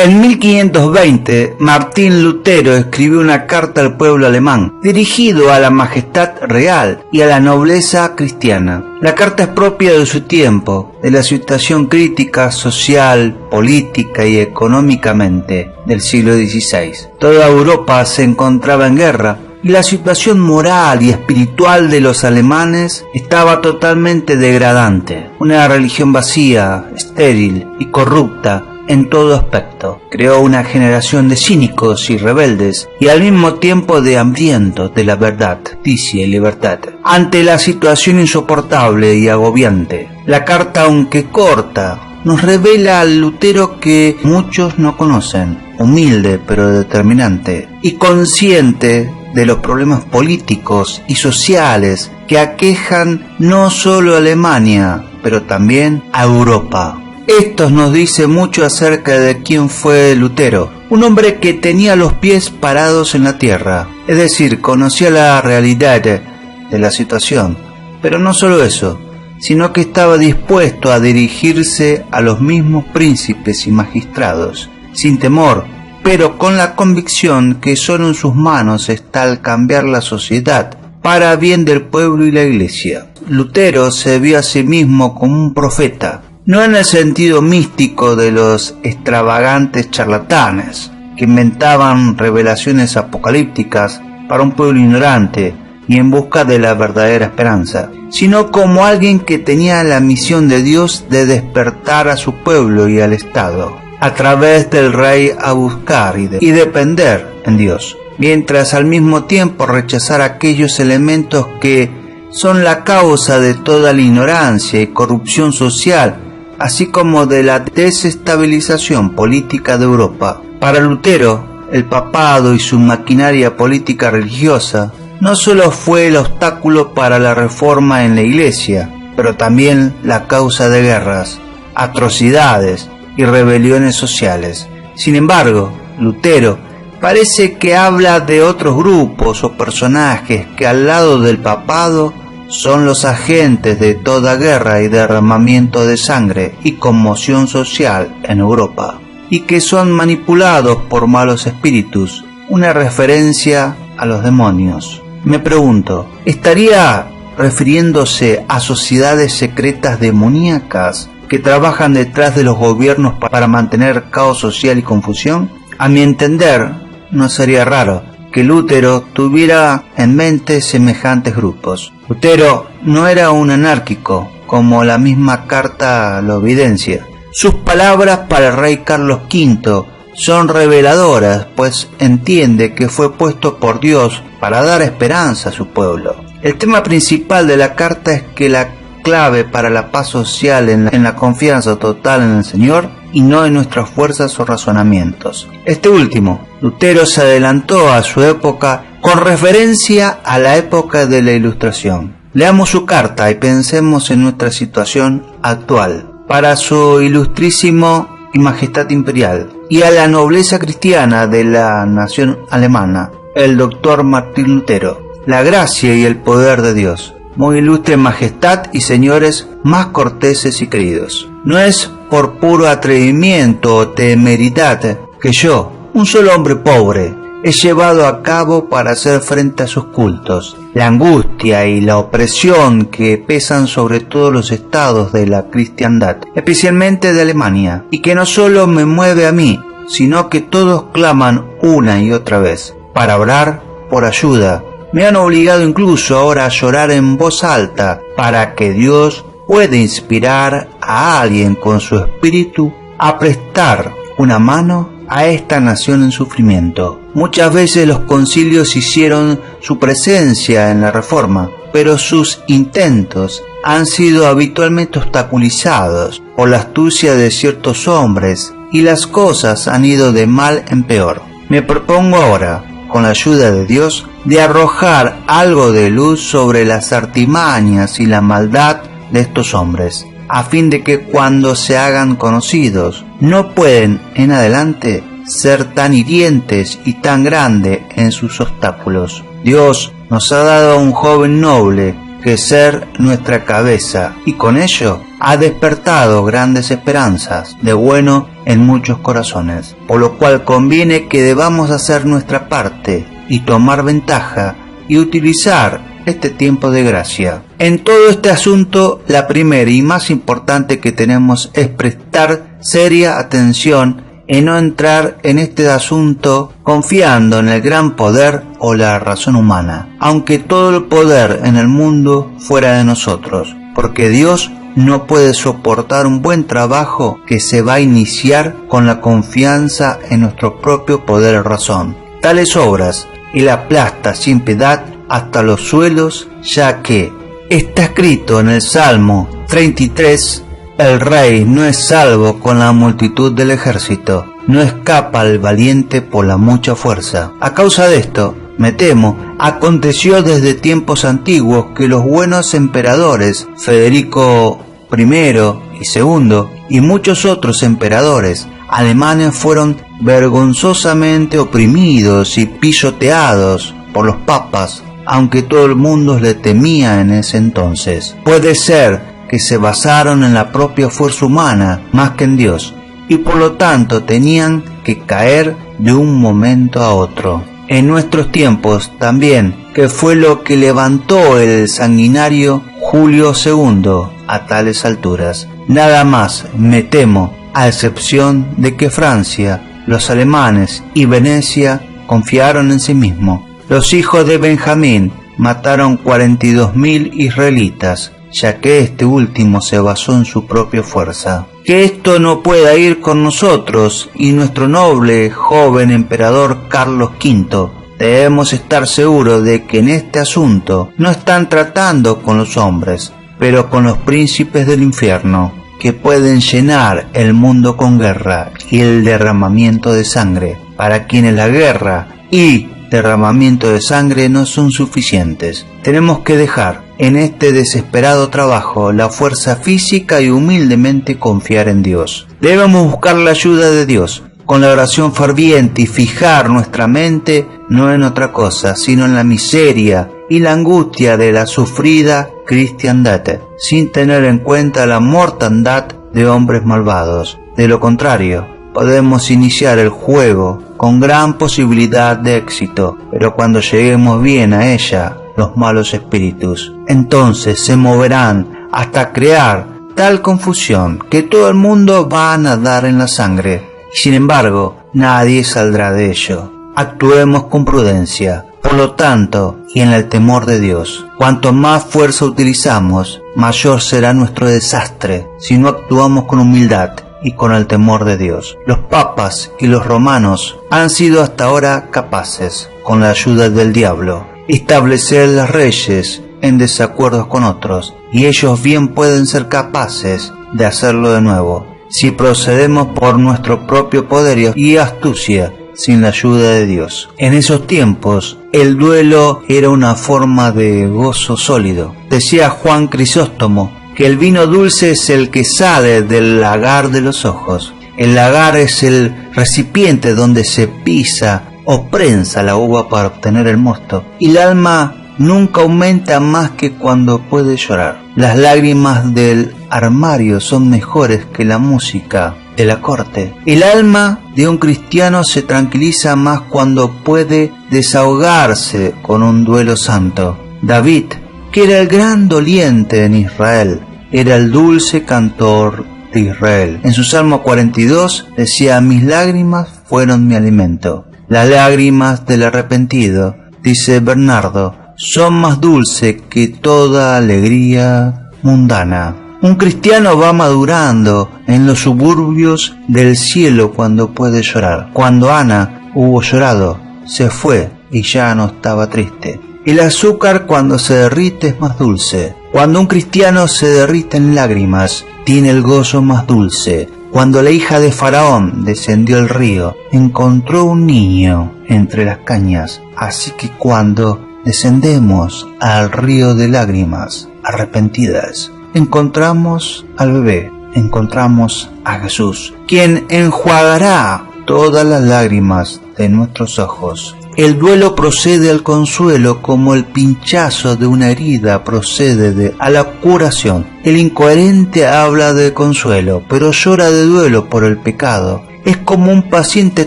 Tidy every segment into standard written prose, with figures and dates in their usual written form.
En 1520, Martín Lutero escribió una carta al pueblo alemán, dirigido a la majestad real y a la nobleza cristiana. La carta es propia de su tiempo, de la situación crítica, social, política y económicamente del siglo XVI. Toda Europa se encontraba en guerra, y la situación moral y espiritual de los alemanes estaba totalmente degradante. Una religión vacía, estéril y corrupta en todo aspecto. Creó una generación de cínicos y rebeldes y al mismo tiempo de hambrientos de la verdad, justicia y libertad. Ante la situación insoportable y agobiante, la carta, aunque corta, nos revela al Lutero que muchos no conocen, humilde pero determinante y consciente de los problemas políticos y sociales que aquejan no solo a Alemania, pero también a Europa. Esto nos dice mucho acerca de quién fue Lutero, un hombre que tenía los pies parados en la tierra, es decir, conocía la realidad de la situación, pero no solo eso, sino que estaba dispuesto a dirigirse a los mismos príncipes y magistrados, sin temor, pero con la convicción que solo en sus manos está el cambiar la sociedad para bien del pueblo y la iglesia. Lutero se vio a sí mismo como un profeta, no en el sentido místico de los extravagantes charlatanes que inventaban revelaciones apocalípticas para un pueblo ignorante y en busca de la verdadera esperanza, sino como alguien que tenía la misión de Dios de despertar a su pueblo y al Estado a través del rey a buscar y depender en Dios, mientras al mismo tiempo rechazar aquellos elementos que son la causa de toda la ignorancia y corrupción social, así como de la desestabilización política de Europa. Para Lutero, el papado y su maquinaria política religiosa no solo fue el obstáculo para la reforma en la Iglesia, pero también la causa de guerras, atrocidades y rebeliones sociales. Sin embargo, Lutero parece que habla de otros grupos o personajes que al lado del papado son los agentes de toda guerra y derramamiento de sangre y conmoción social en Europa, y que son manipulados por malos espíritus, una referencia a los demonios. Me pregunto, ¿estaría refiriéndose a sociedades secretas demoníacas que trabajan detrás de los gobiernos para mantener caos social y confusión? A mi entender, no sería raro que Lutero tuviera en mente semejantes grupos. Lutero no era un anárquico, como la misma carta lo evidencia. Sus palabras para el rey Carlos V son reveladoras, pues entiende que fue puesto por Dios para dar esperanza a su pueblo. El tema principal de la carta es que la clave para la paz social en la confianza total en el Señor y no en nuestras fuerzas o razonamientos. Este último, Lutero se adelantó a su época con referencia a la época de la Ilustración. Leamos su carta y pensemos en nuestra situación actual. Para su ilustrísimo y majestad imperial y a la nobleza cristiana de la nación alemana, el doctor Martín Lutero, la gracia y el poder de Dios. Muy ilustre majestad y señores más corteses y queridos. No es por puro atrevimiento o temeridad que yo, un solo hombre pobre, he llevado a cabo para hacer frente a sus cultos, la angustia y la opresión que pesan sobre todos los estados de la cristiandad, especialmente de Alemania, y que no solo me mueve a mí, sino que todos claman una y otra vez para orar por ayuda. Me han obligado incluso ahora a llorar en voz alta para que Dios pueda inspirar a alguien con su espíritu a prestar una mano a esta nación en sufrimiento. Muchas veces los concilios hicieron su presencia en la reforma, pero sus intentos han sido habitualmente obstaculizados por la astucia de ciertos hombres y las cosas han ido de mal en peor. Me propongo ahora, con la ayuda de Dios, de arrojar algo de luz sobre las artimañas y la maldad de estos hombres, a fin de que cuando se hagan conocidos no pueden en adelante ser tan hirientes y tan grandes en sus obstáculos. Dios nos ha dado a un joven noble que ser nuestra cabeza y con ello ha despertado grandes esperanzas de bueno en muchos corazones, por lo cual conviene que debamos hacer nuestra parte y tomar ventaja y utilizar este tiempo de gracia. En todo este asunto, la primera y más importante que tenemos es prestar seria atención en no entrar en este asunto confiando en el gran poder o la razón humana, aunque todo el poder en el mundo fuera de nosotros, porque Dios no puede soportar un buen trabajo que se va a iniciar con la confianza en nuestro propio poder y razón. Tales obras Él aplasta sin piedad hasta los suelos, ya que está escrito en el Salmo 33, el rey no es salvo con la multitud del ejército, no escapa el valiente por la mucha fuerza. A causa de esto, me temo, aconteció desde tiempos antiguos que los buenos emperadores, Federico I y II, y muchos otros emperadores alemanes fueron vergonzosamente oprimidos y pisoteados por los papas, aunque todo el mundo le temía en ese entonces. Puede ser que se basaron en la propia fuerza humana más que en Dios, y por lo tanto tenían que caer de un momento a otro. En nuestros tiempos también, que fue lo que levantó el sanguinario Julio II a tales alturas. Nada más, me temo, a excepción de que Francia, los alemanes y Venecia confiaron en sí mismos. Los hijos de Benjamín mataron 42.000 israelitas, ya que este último se basó en su propia fuerza. Que esto no pueda ir con nosotros y nuestro noble joven emperador Carlos V. Debemos estar seguros de que en este asunto no están tratando con los hombres, pero con los príncipes del infierno, que pueden llenar el mundo con guerra y el derramamiento de sangre, para quienes la guerra y derramamiento de sangre no son suficientes. Tenemos que dejar en este desesperado trabajo la fuerza física y humildemente confiar en Dios. Debemos buscar la ayuda de Dios con la oración ferviente y fijar nuestra mente no en otra cosa, sino en la miseria y la angustia de la sufrida cristiandad, sin tener en cuenta la mortandad de hombres malvados. De lo contrario, podemos iniciar el juego con gran posibilidad de éxito, pero cuando lleguemos bien a ella, los malos espíritus entonces se moverán hasta crear tal confusión que todo el mundo va a nadar en la sangre, y sin embargo nadie saldrá de ello. Actuemos con prudencia, por lo tanto, y en el temor de Dios. Cuanto más fuerza utilizamos, mayor será nuestro desastre si no actuamos con humildad y con el temor de Dios. Los papas y los romanos han sido hasta ahora capaces, con la ayuda del diablo, establecer las leyes en desacuerdo con otros, y ellos bien pueden ser capaces de hacerlo de nuevo, si procedemos por nuestro propio poder y astucia, sin la ayuda de Dios. En esos tiempos, el duelo era una forma de gozo sólido. Decía Juan Crisóstomo que el vino dulce es el que sale del lagar de los ojos. El lagar es el recipiente donde se pisa o prensa la uva para obtener el mosto, y el alma nunca aumenta más que cuando puede llorar. Las lágrimas del armario son mejores que la música de la corte. El alma de un cristiano se tranquiliza más cuando puede desahogarse con un duelo santo. David, que era el gran doliente en Israel, era el dulce cantor de Israel. En su Salmo 42 decía: mis lágrimas fueron mi alimento. Las lágrimas del arrepentido, dice Bernardo, son más dulces que toda alegría mundana. Un cristiano va madurando en los suburbios del cielo cuando puede llorar. Cuando Ana hubo llorado, se fue y ya no estaba triste. El azúcar cuando se derrite es más dulce. Cuando un cristiano se derrite en lágrimas, tiene el gozo más dulce. Cuando la hija de Faraón descendió al río, encontró un niño entre las cañas. Así que cuando descendemos al río de lágrimas arrepentidas, encontramos al bebé, encontramos a Jesús, quien enjuagará todas las lágrimas de nuestros ojos. El duelo procede al consuelo como el pinchazo de una herida procede a la curación. El incoherente habla de consuelo, pero llora de duelo por el pecado. Es como un paciente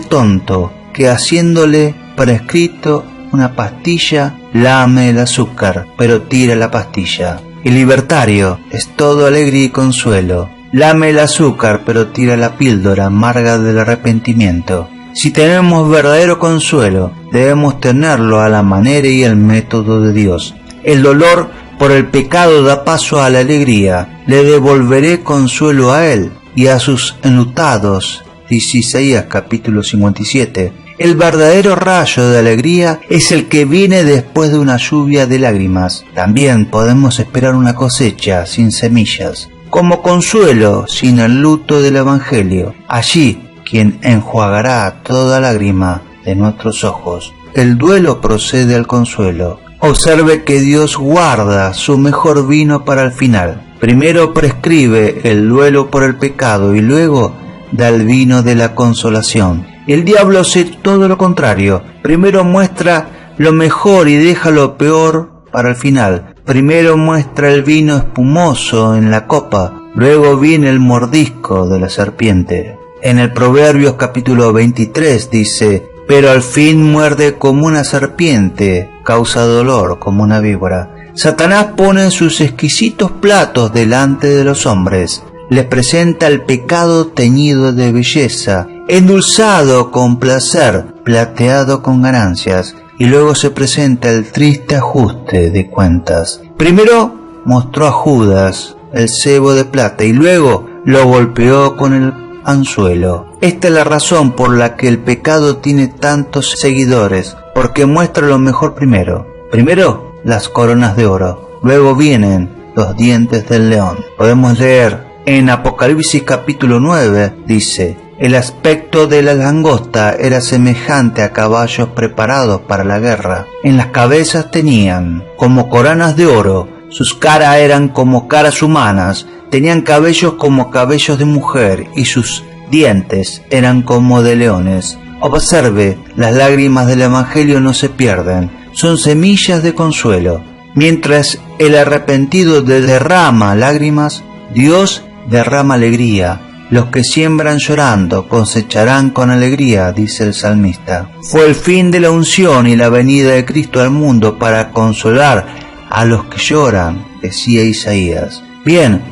tonto que haciéndole prescrito una pastilla lame el azúcar, pero tira la pastilla. El libertario es todo alegría y consuelo. Lame el azúcar, pero tira la píldora amarga del arrepentimiento. Si tenemos verdadero consuelo, debemos tenerlo a la manera y el método de Dios. El dolor por el pecado da paso a la alegría. Le devolveré consuelo a él y a sus enlutados, dice Isaías capítulo 57. El verdadero rayo de alegría es el que viene después de una lluvia de lágrimas. También podemos esperar una cosecha sin semillas, como consuelo sin el luto del Evangelio. Allí, quien enjuagará toda lágrima de nuestros ojos. El duelo procede al consuelo. Observe que Dios guarda su mejor vino para el final. Primero prescribe el duelo por el pecado y luego da el vino de la consolación. El diablo hace todo lo contrario. Primero muestra lo mejor y deja lo peor para el final. Primero muestra el vino espumoso en la copa, luego viene el mordisco de la serpiente. En el Proverbios capítulo 23 dice: pero al fin muerde como una serpiente, causa dolor como una víbora. Satanás pone sus exquisitos platos delante de los hombres, les presenta el pecado teñido de belleza, endulzado con placer, plateado con ganancias, y luego se presenta el triste ajuste de cuentas. Primero mostró a Judas el cebo de plata y luego lo golpeó con el anzuelo. Esta es la razón por la que el pecado tiene tantos seguidores, porque muestra lo mejor primero. Primero las coronas de oro, luego vienen los dientes del león. Podemos leer en Apocalipsis capítulo 9, dice: el aspecto de la langosta era semejante a caballos preparados para la guerra. En las cabezas tenían como coronas de oro, sus caras eran como caras humanas, tenían cabellos como cabellos de mujer y sus dientes eran como de leones. Observe, las lágrimas del Evangelio no se pierden, son semillas de consuelo. Mientras el arrepentido derrama lágrimas, Dios derrama alegría. Los que siembran llorando cosecharán con alegría, dice el salmista. Fue el fin de la unción y la venida de Cristo al mundo para consolar a los que lloran, decía Isaías. Bien,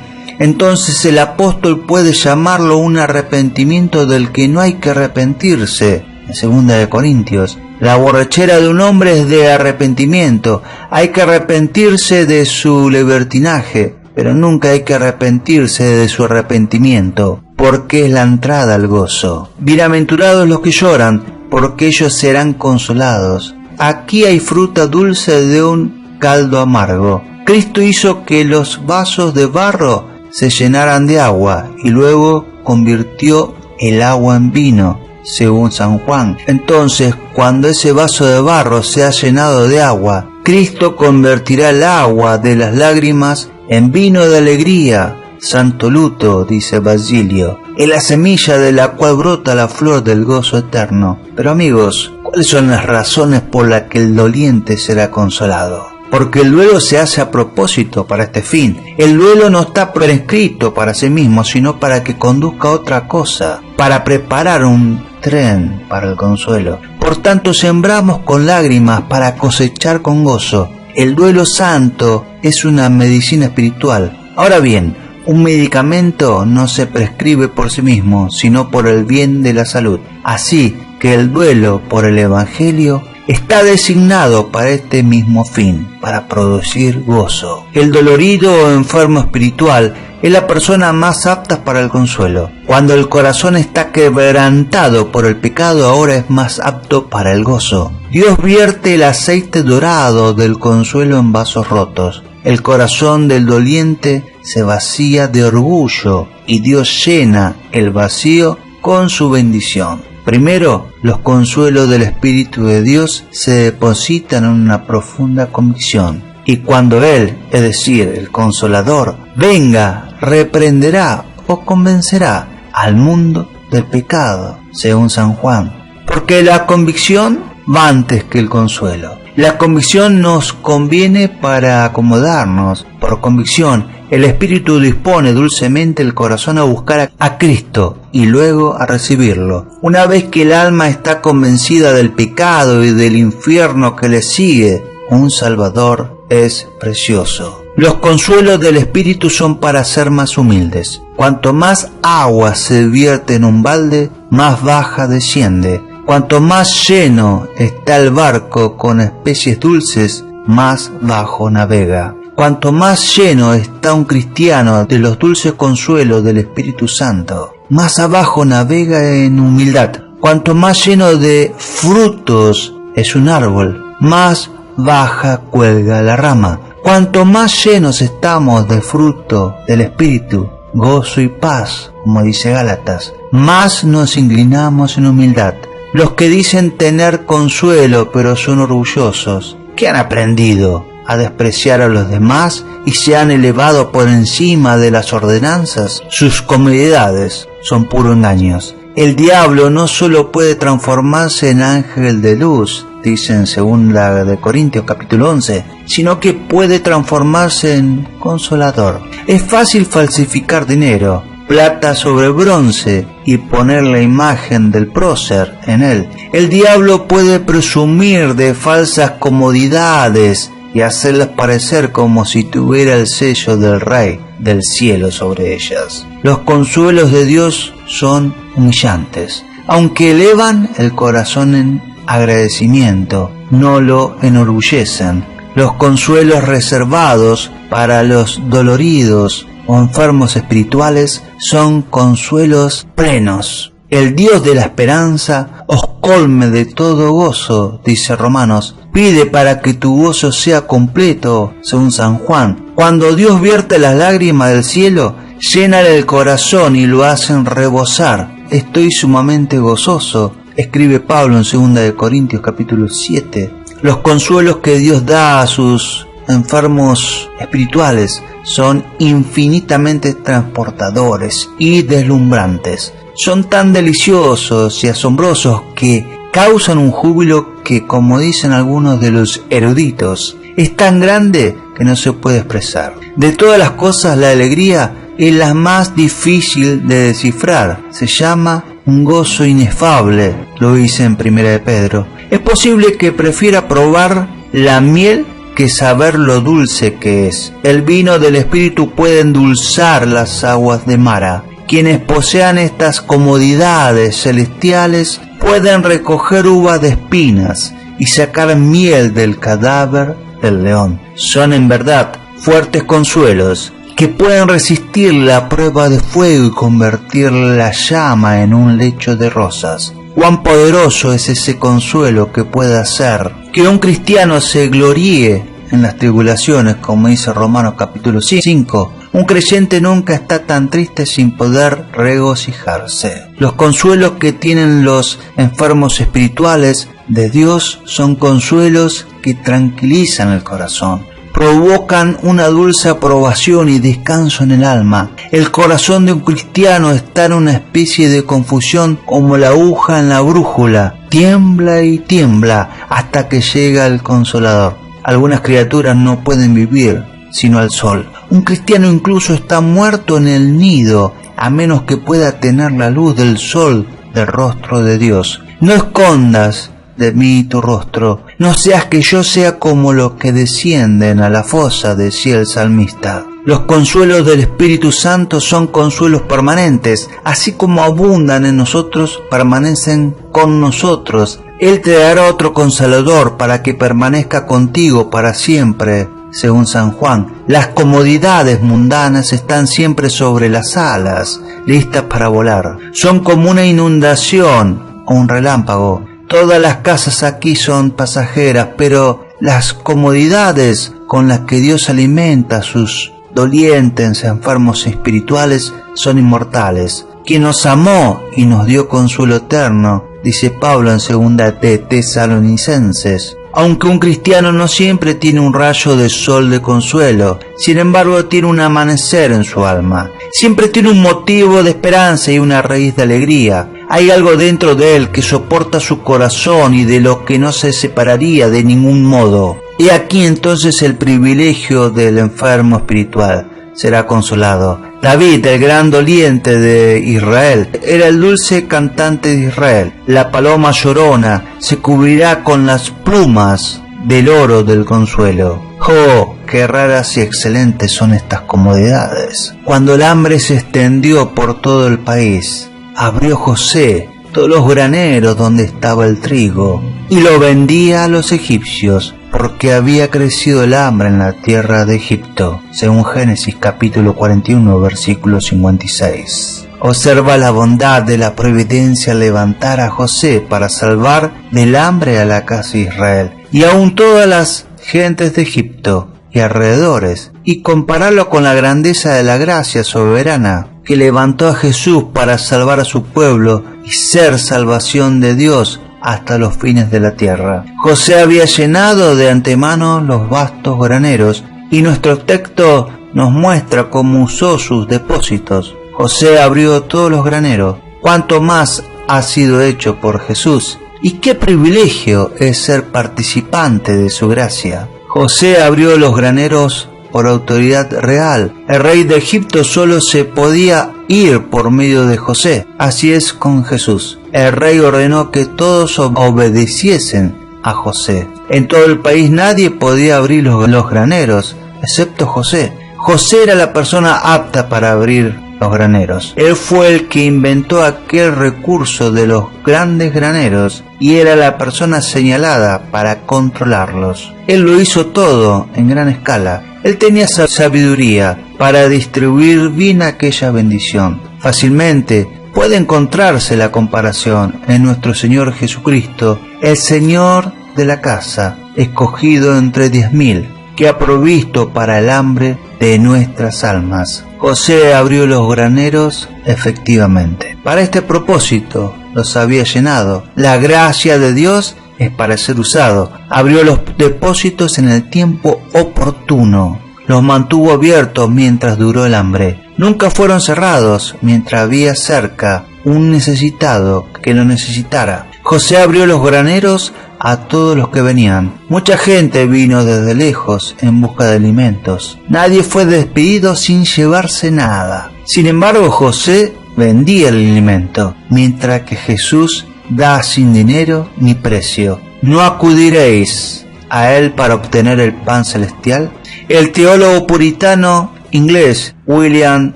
entonces el apóstol puede llamarlo un arrepentimiento del que no hay que arrepentirse. En 2 Corintios, la borrachera de un hombre es de arrepentimiento. Hay que arrepentirse de su libertinaje, pero nunca hay que arrepentirse de su arrepentimiento, porque es la entrada al gozo. Bienaventurados los que lloran, porque ellos serán consolados. Aquí hay fruta dulce de un caldo amargo. Cristo hizo que los vasos de barro se llenaran de agua y luego convirtió el agua en vino, según San Juan. Entonces, cuando ese vaso de barro se ha llenado de agua, Cristo convertirá el agua de las lágrimas en vino de alegría, santo luto, dice Basilio, es la semilla de la cual brota la flor del gozo eterno. Pero amigos, ¿cuáles son las razones por las que el doliente será consolado? Porque el duelo se hace a propósito para este fin. El duelo no está prescrito para sí mismo, sino para que conduzca a otra cosa, para preparar un tren para el consuelo. Por tanto, sembramos con lágrimas para cosechar con gozo. El duelo santo es una medicina espiritual. Ahora bien, un medicamento no se prescribe por sí mismo, sino por el bien de la salud. Así que el duelo por el Evangelio está designado para este mismo fin, para producir gozo. El dolorido o enfermo espiritual es la persona más apta para el consuelo. Cuando el corazón está quebrantado por el pecado, ahora es más apto para el gozo. Dios vierte el aceite dorado del consuelo en vasos rotos. El corazón del doliente se vacía de orgullo y Dios llena el vacío con su bendición. Primero, los consuelos del Espíritu de Dios se depositan en una profunda convicción. Y cuando Él, es decir, el Consolador, venga, reprenderá o convencerá al mundo del pecado, según San Juan. Porque la convicción va antes que el consuelo. La convicción nos conviene para acomodarnos. Por convicción, el Espíritu dispone dulcemente el corazón a buscar a Cristo y luego a recibirlo. Una vez que el alma está convencida del pecado y del infierno que le sigue, un Salvador es precioso. Los consuelos del Espíritu son para ser más humildes. Cuanto más agua se vierte en un balde, más baja desciende. Cuanto más lleno está el barco con especies dulces, más bajo navega. Cuanto más lleno está un cristiano de los dulces consuelos del Espíritu Santo, más abajo navega en humildad. Cuanto más lleno de frutos es un árbol, más baja cuelga la rama. Cuanto más llenos estamos del fruto del Espíritu, gozo y paz, como dice Gálatas, más nos inclinamos en humildad. Los que dicen tener consuelo pero son orgullosos, ¿qué han aprendido? A despreciar a los demás y se han elevado por encima de las ordenanzas. Sus comodidades son puros engaños. El diablo no solo puede transformarse en ángel de luz, dice en 2 de Corintios capítulo 11, sino que puede transformarse en consolador. Es fácil falsificar dinero, plata sobre bronce, y poner la imagen del prócer en él. El diablo puede presumir de falsas comodidades y hacerlas parecer como si tuviera el sello del Rey del cielo sobre ellas. Los consuelos de Dios son humillantes, aunque elevan el corazón en agradecimiento, no lo enorgullecen. Los consuelos reservados para los doloridos o enfermos espirituales son consuelos plenos. El Dios de la esperanza os colme de todo gozo, dice Romanos. Pide para que tu gozo sea completo, según San Juan. Cuando Dios vierte las lágrimas del cielo, llenan el corazón y lo hacen rebosar. Estoy sumamente gozoso, escribe Pablo en 2 de Corintios capítulo 7. Los consuelos que Dios da a sus enfermos espirituales son infinitamente transportadores y deslumbrantes. Son tan deliciosos y asombrosos que causan un júbilo que, como dicen algunos de los eruditos, es tan grande que no se puede expresar. De todas las cosas, la alegría es la más difícil de descifrar. Se llama un gozo inefable, lo dice en 1 de Pedro. Es posible que prefiera probar la miel que saber lo dulce que es. El vino del Espíritu puede endulzar las aguas de Mara. Quienes posean estas comodidades celestiales pueden recoger uvas de espinas y sacar miel del cadáver del león. Son en verdad fuertes consuelos que pueden resistir la prueba de fuego y convertir la llama en un lecho de rosas. Cuán poderoso es ese consuelo que puede hacer que un cristiano se gloríe en las tribulaciones, como dice Romanos capítulo 5. Un creyente nunca está tan triste sin poder regocijarse. Los consuelos que tienen los enfermos espirituales de Dios son consuelos que tranquilizan el corazón, provocan una dulce aprobación y descanso en el alma. El corazón de un cristiano está en una especie de confusión como la aguja en la brújula. Tiembla y tiembla hasta que llega el Consolador. Algunas criaturas no pueden vivir sino al sol. Un cristiano incluso está muerto en el nido, a menos que pueda tener la luz del sol del rostro de Dios. No escondas de mí tu rostro, no seas que yo sea como los que descienden a la fosa, decía el salmista. Los consuelos del Espíritu Santo son consuelos permanentes, así como abundan en nosotros, permanecen con nosotros. Él te dará otro consolador para que permanezca contigo para siempre, según San Juan. Las comodidades mundanas están siempre sobre las alas, listas para volar. Son como una inundación o un relámpago. Todas las casas aquí son pasajeras, pero las comodidades con las que Dios alimenta a sus dolientes, enfermos espirituales, son inmortales. Quien nos amó y nos dio consuelo eterno, dice Pablo en 2 de Tesalonicenses. Aunque un cristiano no siempre tiene un rayo de sol de consuelo, sin embargo tiene un amanecer en su alma. Siempre tiene un motivo de esperanza y una raíz de alegría. Hay algo dentro de él que soporta su corazón y de lo que no se separaría de ningún modo. Y aquí entonces el privilegio del enfermo espiritual será consolado. David, el gran doliente de Israel, era el dulce cantante de Israel. La paloma llorona se cubrirá con las plumas del oro del consuelo. ¡Oh, qué raras y excelentes son estas comodidades! Cuando el hambre se extendió por todo el país, abrió José todos los graneros donde estaba el trigo y lo vendía a los egipcios, porque había crecido el hambre en la tierra de Egipto, según Génesis capítulo 41, versículo 56. Observa la bondad de la providencia al levantar a José para salvar del hambre a la casa de Israel y aun todas las gentes de Egipto y alrededores, y compararlo con la grandeza de la gracia soberana que levantó a Jesús para salvar a su pueblo y ser salvación de Dios hasta los fines de la tierra. José había llenado de antemano los vastos graneros y nuestro texto nos muestra cómo usó sus depósitos. José abrió todos los graneros. ¿Cuánto más ha sido hecho por Jesús? ¿Y qué privilegio es ser participante de su gracia? José abrió los graneros por autoridad real. El rey de Egipto solo se podía ir por medio de José. Así es con Jesús. El rey ordenó que todos obedeciesen a José. En todo el país nadie podía abrir los graneros, excepto José. José era la persona apta para abrir los graneros. Él fue el que inventó aquel recurso de los grandes graneros y era la persona señalada para controlarlos. Él lo hizo todo en gran escala. Él tenía sabiduría para distribuir bien aquella bendición. Fácilmente puede encontrarse la comparación en nuestro Señor Jesucristo, el Señor de la casa, escogido entre 10.000, que ha provisto para el hambre de nuestras almas. José abrió los graneros efectivamente. Para este propósito los había llenado. La gracia de Dios es para ser usado. Abrió los depósitos en el tiempo oportuno. Los mantuvo abiertos mientras duró el hambre. Nunca fueron cerrados mientras había cerca un necesitado que lo necesitara. José abrió los graneros a todos los que venían. Mucha gente vino desde lejos en busca de alimentos. Nadie fue despedido sin llevarse nada. Sin embargo, José vendía el alimento, mientras que Jesús da sin dinero ni precio. ¿No acudiréis a él para obtener el pan celestial? El teólogo puritano inglés William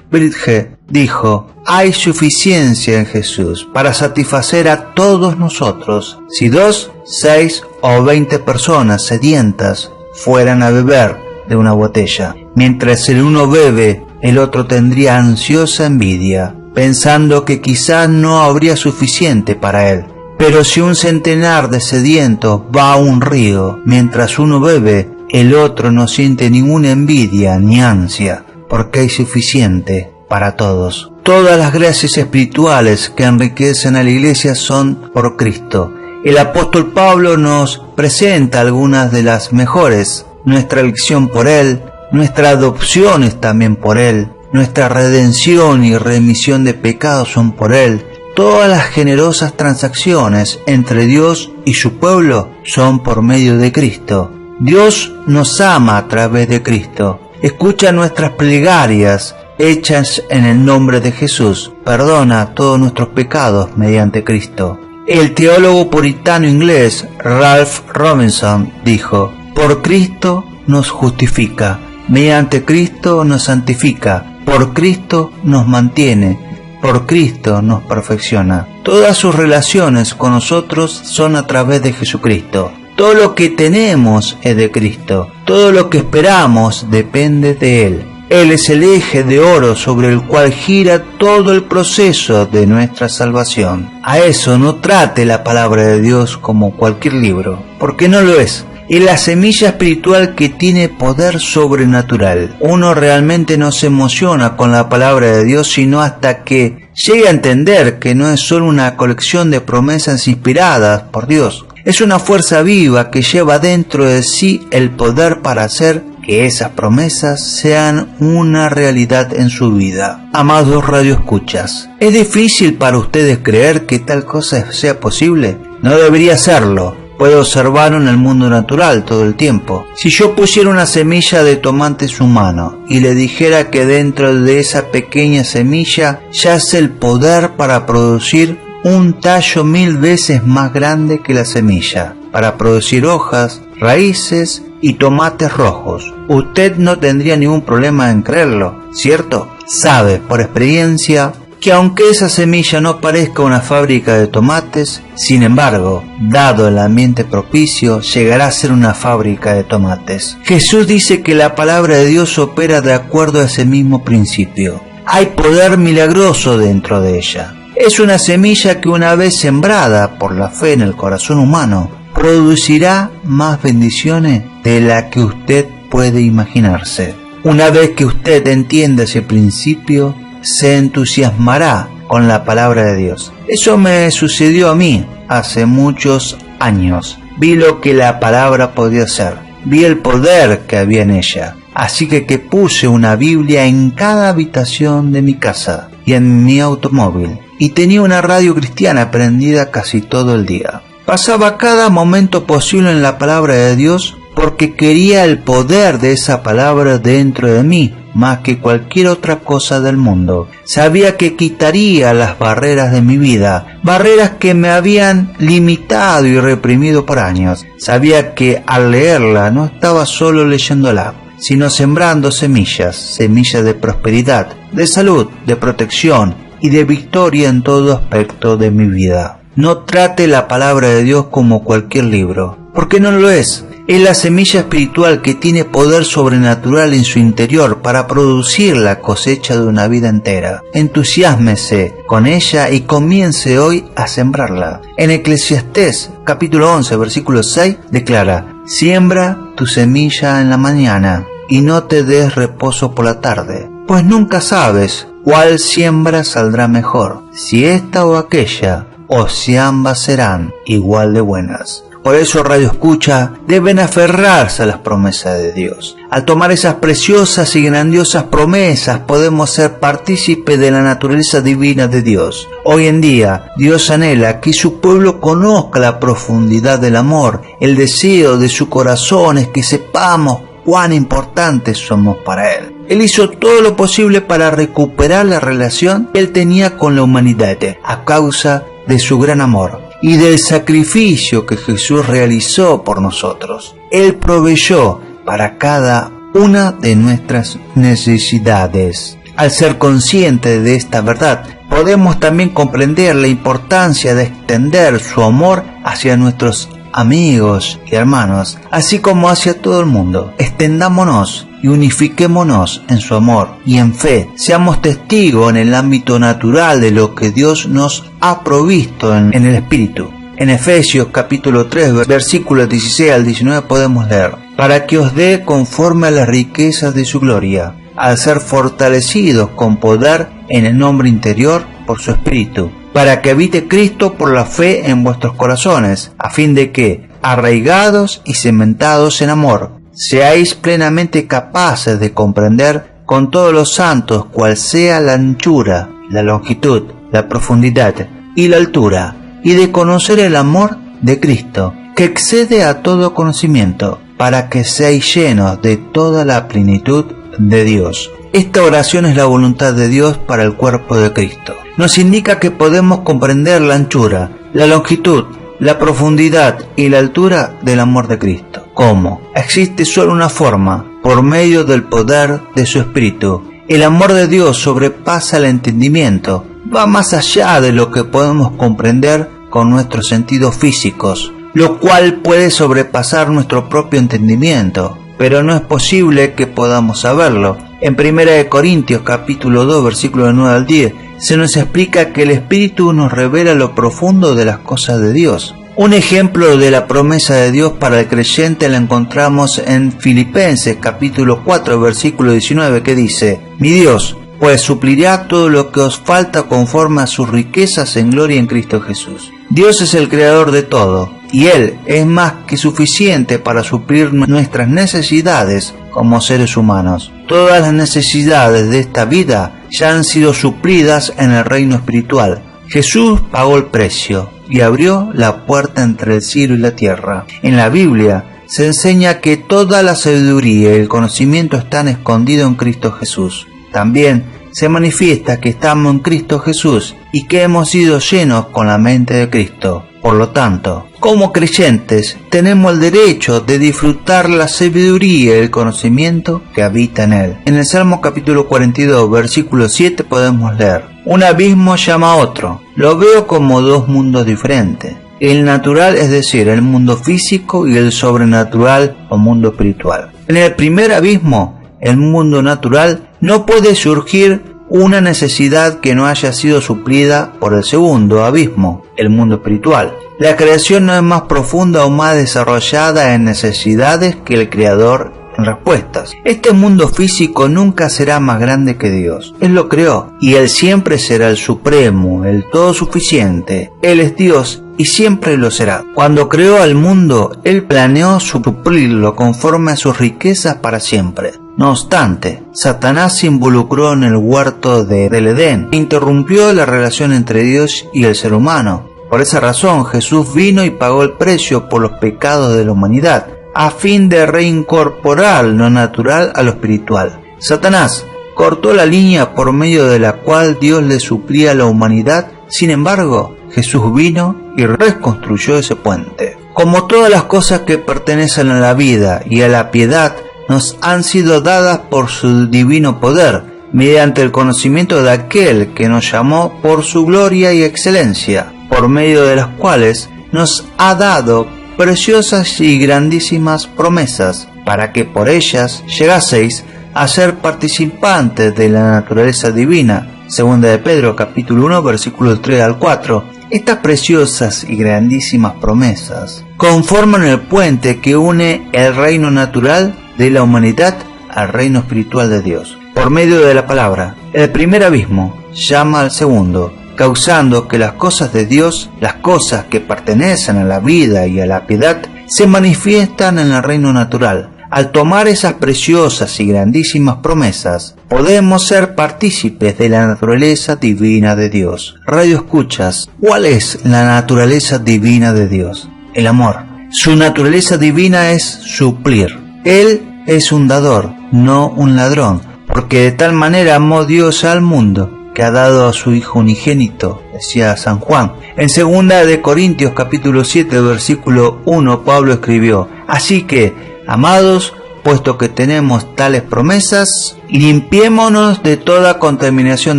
Bridge dijo: hay suficiencia en Jesús para satisfacer a todos nosotros. Si 2, 6 o 20 personas sedientas fueran a beber de una botella, mientras el uno bebe, el otro tendría ansiosa envidia, pensando que quizás no habría suficiente para él. Pero si un centenar de sedientos va a un río, mientras uno bebe, el otro no siente ninguna envidia ni ansia, porque hay suficiente para todos. Todas las gracias espirituales que enriquecen a la iglesia son por Cristo. El apóstol Pablo nos presenta algunas de las mejores. Nuestra elección por Él, nuestra adopción es también por Él, nuestra redención y remisión de pecados son por Él. Todas las generosas transacciones entre Dios y su pueblo son por medio de Cristo. Dios nos ama a través de Cristo. Escucha nuestras plegarias hechas en el nombre de Jesús. Perdona todos nuestros pecados mediante Cristo. El teólogo puritano inglés Ralph Robinson dijo: por Cristo nos justifica, mediante Cristo nos santifica, por Cristo nos mantiene, por Cristo nos perfecciona. Todas sus relaciones con nosotros son a través de Jesucristo. Todo lo que tenemos es de Cristo. Todo lo que esperamos depende de Él. Él es el eje de oro sobre el cual gira todo el proceso de nuestra salvación. A eso no trate la palabra de Dios como cualquier libro, porque no lo es. Es la semilla espiritual que tiene poder sobrenatural. Uno realmente no se emociona con la palabra de Dios sino hasta que llegue a entender que no es solo una colección de promesas inspiradas por Dios. Es una fuerza viva que lleva dentro de sí el poder para hacer que esas promesas sean una realidad en su vida. Amados radioescuchas, ¿es difícil para ustedes creer que tal cosa sea posible? No debería serlo. Puedo observarlo en el mundo natural todo el tiempo. Si yo pusiera una semilla de tomate en su mano y le dijera que dentro de esa pequeña semilla yace el poder para producir un tallo 1000 veces más grande que la semilla, para producir hojas, raíces y tomates rojos, usted no tendría ningún problema en creerlo, ¿cierto? Sabe por experiencia que aunque esa semilla no parezca una fábrica de tomates, sin embargo, dado el ambiente propicio, llegará a ser una fábrica de tomates. Jesús dice que la palabra de Dios opera de acuerdo a ese mismo principio. Hay poder milagroso dentro de ella. Es una semilla que una vez sembrada por la fe en el corazón humano, producirá más bendiciones de la que usted puede imaginarse. Una vez que usted entienda ese principio, se entusiasmará con la palabra de Dios. Eso me sucedió a mí hace muchos años. Vi lo que la palabra podía hacer. Vi el poder que había en ella. Así que puse una Biblia en cada habitación de mi casa y en mi automóvil. Y tenía una radio cristiana prendida casi todo el día. Pasaba cada momento posible en la palabra de Dios porque quería el poder de esa palabra dentro de mí, más que cualquier otra cosa del mundo. Sabía que quitaría las barreras de mi vida, barreras que me habían limitado y reprimido por años. Sabía que al leerla no estaba solo leyéndola, sino sembrando semillas de prosperidad, de salud, de protección y de victoria en todo aspecto de mi vida. No trate la palabra de Dios como cualquier libro, porque no lo es. Es la semilla espiritual que tiene poder sobrenatural en su interior para producir la cosecha de una vida entera. Entusiásmese con ella y comience hoy a sembrarla. En Eclesiastés capítulo 11 versículo 6 declara: siembra tu semilla en la mañana y no te des reposo por la tarde, pues nunca sabes cuál siembra saldrá mejor, si esta o aquella, o si ambas serán igual de buenas. Por eso, Radio Escucha, deben aferrarse a las promesas de Dios. Al tomar esas preciosas y grandiosas promesas, podemos ser partícipes de la naturaleza divina de Dios. Hoy en día, Dios anhela que su pueblo conozca la profundidad del amor. El deseo de su corazón es que sepamos cuán importantes somos para Él. Él hizo todo lo posible para recuperar la relación que Él tenía con la humanidad, a causa de su gran amor y del sacrificio que Jesús realizó por nosotros. Él proveyó para cada una de nuestras necesidades. Al ser conscientes de esta verdad, podemos también comprender la importancia de extender su amor hacia nuestros amigos y hermanos, así como hacia todo el mundo. Extendámonos y unifiquémonos en su amor y en fe. Seamos testigos en el ámbito natural de lo que Dios nos ha provisto en el Espíritu. En Efesios capítulo 3 versículos 16 al 19 podemos leer: para que os dé conforme a las riquezas de su gloria, al ser fortalecidos con poder en el hombre interior por su Espíritu, para que habite Cristo por la fe en vuestros corazones, a fin de que, arraigados y cimentados en amor, seáis plenamente capaces de comprender con todos los santos cuál sea la anchura, la longitud, la profundidad y la altura, y de conocer el amor de Cristo, que excede a todo conocimiento, para que seáis llenos de toda la plenitud de Dios. Esta oración es la voluntad de Dios para el cuerpo de Cristo. Nos indica que podemos comprender la anchura, la longitud, la profundidad y la altura del amor de Cristo. ¿Cómo? Existe solo una forma: por medio del poder de su Espíritu. El amor de Dios sobrepasa el entendimiento, va más allá de lo que podemos comprender con nuestros sentidos físicos, lo cual puede sobrepasar nuestro propio entendimiento, pero no es posible que podamos saberlo. En 1 Corintios capítulo 2 versículos 9 al 10 se nos explica que el Espíritu nos revela lo profundo de las cosas de Dios. Un ejemplo de la promesa de Dios para el creyente la encontramos en Filipenses capítulo 4 versículo 19, que dice: mi Dios pues suplirá todo lo que os falta conforme a sus riquezas en gloria en Cristo Jesús. Dios es el creador de todo, y Él es más que suficiente para suplir nuestras necesidades como seres humanos. Todas las necesidades de esta vida ya han sido suplidas en el reino espiritual. Jesús pagó el precio y abrió la puerta entre el cielo y la tierra. En la Biblia se enseña que toda la sabiduría y el conocimiento están escondidos en Cristo Jesús. También se manifiesta que estamos en Cristo Jesús y que hemos sido llenos con la mente de Cristo. Por lo tanto, como creyentes, tenemos el derecho de disfrutar la sabiduría y el conocimiento que habita en Él. En el Salmo capítulo 42, versículo 7 podemos leer: un abismo llama a otro. Lo veo como dos mundos diferentes. El natural, es decir, el mundo físico, y el sobrenatural o mundo espiritual. En el primer abismo, el mundo natural, no puede surgir una necesidad que no haya sido suplida por el segundo abismo, el mundo espiritual. La creación no es más profunda o más desarrollada en necesidades que el Creador en respuestas. Este mundo físico nunca será más grande que Dios. Él lo creó y Él siempre será el supremo, el todo suficiente. Él es Dios y siempre lo será. Cuando creó al mundo, Él planeó suplirlo conforme a sus riquezas para siempre. No obstante, Satanás se involucró en el huerto del Edén e interrumpió la relación entre Dios y el ser humano. Por esa razón, Jesús vino y pagó el precio por los pecados de la humanidad, a fin de reincorporar lo natural a lo espiritual. Satanás cortó la línea por medio de la cual Dios le suplía a la humanidad. Sin embargo, Jesús vino y reconstruyó ese puente. Como todas las cosas que pertenecen a la vida y a la piedad, nos han sido dadas por su divino poder, mediante el conocimiento de aquel que nos llamó por su gloria y excelencia, por medio de las cuales nos ha dado preciosas y grandísimas promesas, para que por ellas llegaseis a ser participantes de la naturaleza divina. Segunda de Pedro capítulo 1 versículos 3 al 4. Estas preciosas y grandísimas promesas conforman el puente que une el reino natural de la humanidad al reino espiritual de Dios. Por medio de la palabra, el primer abismo llama al segundo, causando que las cosas de Dios, las cosas que pertenecen a la vida y a la piedad, se manifiestan en el reino natural. Al tomar esas preciosas y grandísimas promesas, podemos ser partícipes de la naturaleza divina de Dios. Radio escuchas, ¿cuál es la naturaleza divina de Dios? El amor. Su naturaleza divina es suplir. Él es un dador, no un ladrón, porque de tal manera amó Dios al mundo, que ha dado a su Hijo unigénito, decía San Juan. En 2 de Corintios capítulo 7 versículo 1 Pablo escribió: así que, amados, puesto que tenemos tales promesas, limpiémonos de toda contaminación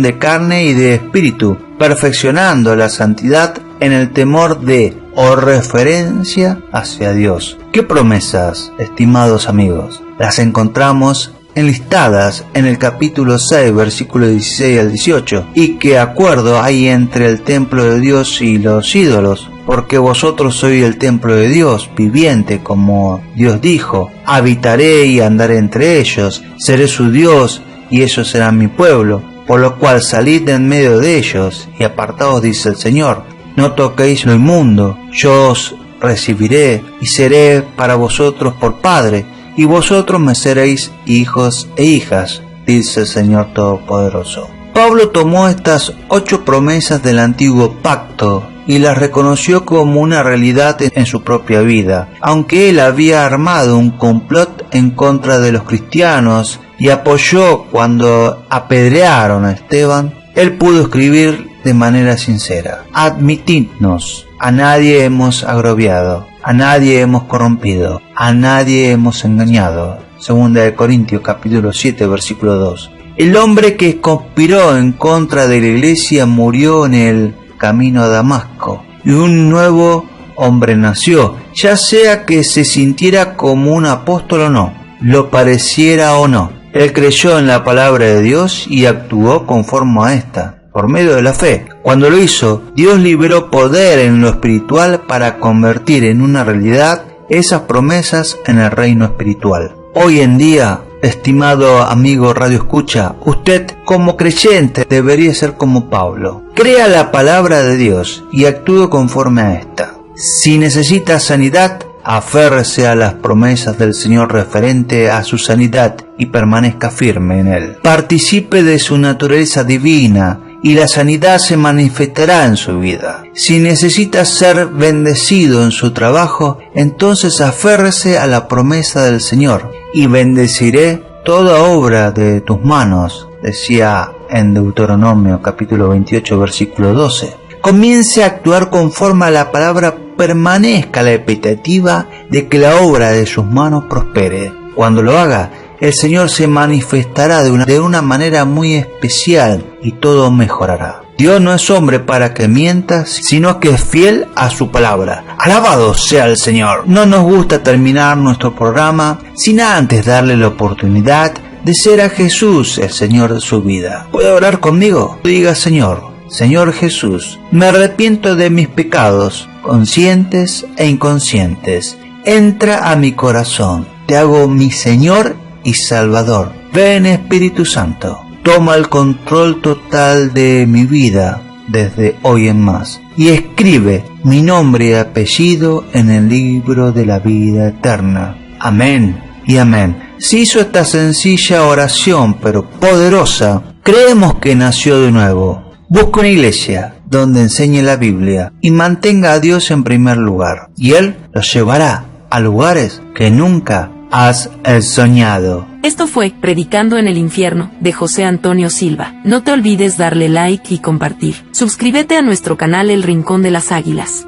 de carne y de espíritu, perfeccionando la santidad en el temor de o referencia hacia Dios. ¿Qué promesas, estimados amigos? Las encontramos enlistadas en el capítulo 6, versículos 16 al 18, y qué acuerdo hay entre el templo de Dios y los ídolos, porque vosotros sois el templo de Dios viviente, como Dios dijo: habitaré y andaré entre ellos, seré su Dios y ellos serán mi pueblo, por lo cual salid de en medio de ellos y apartaos, dice el Señor. No toquéis lo inmundo, yo os recibiré y seré para vosotros por Padre, y vosotros me seréis hijos e hijas, dice el Señor Todopoderoso. Pablo tomó estas 8 promesas del antiguo pacto y las reconoció como una realidad en su propia vida. Aunque él había armado un complot en contra de los cristianos y apoyó cuando apedrearon a Esteban, él pudo escribir de manera sincera: admitidnos, a nadie hemos agroviado, a nadie hemos corrompido, a nadie hemos engañado. 2 de Corintios capítulo 7 versículo 2. El hombre que conspiró en contra de la iglesia murió en el camino a Damasco, y un nuevo hombre nació, ya sea que se sintiera como un apóstol o no, lo pareciera o no. Él creyó en la palabra de Dios y actuó conforme a esta, por medio de la fe. Cuando lo hizo, Dios liberó poder en lo espiritual para convertir en una realidad esas promesas en el reino espiritual. Hoy en día, estimado amigo Radio Escucha, usted como creyente debería ser como Pablo. Crea la palabra de Dios y actúe conforme a esta. Si necesita sanidad, aférrese a las promesas del Señor referente a su sanidad y permanezca firme en Él. Participe de su naturaleza divina y la sanidad se manifestará en su vida. Si necesita ser bendecido en su trabajo, entonces aférrese a la promesa del Señor. Y bendeciré toda obra de tus manos, decía en Deuteronomio capítulo 28 versículo 12. Comience a actuar conforme a la palabra, permanezca la expectativa de que la obra de sus manos prospere. Cuando lo haga, el Señor se manifestará de una manera muy especial y todo mejorará. Dios no es hombre para que mienta, sino que es fiel a su palabra. Alabado sea el Señor. No nos gusta terminar nuestro programa sin antes darle la oportunidad de ser a Jesús el Señor de su vida. ¿Puede orar conmigo? Diga: Señor Jesús, me arrepiento de mis pecados, conscientes e inconscientes. Entra a mi corazón. Te hago mi Señor y Salvador. Ven, Espíritu Santo. Toma el control total de mi vida desde hoy en más. Y escribe mi nombre y apellido en el libro de la vida eterna. Amén y amén. Si hizo esta sencilla oración, pero poderosa, creemos que nació de nuevo. Busque una iglesia donde enseñe la Biblia y mantenga a Dios en primer lugar, y Él los llevará a lugares que nunca has soñado. Esto fue Predicando en el Infierno, de José Antonio Silva. No te olvides darle like y compartir. Suscríbete a nuestro canal El Rincón de las Águilas.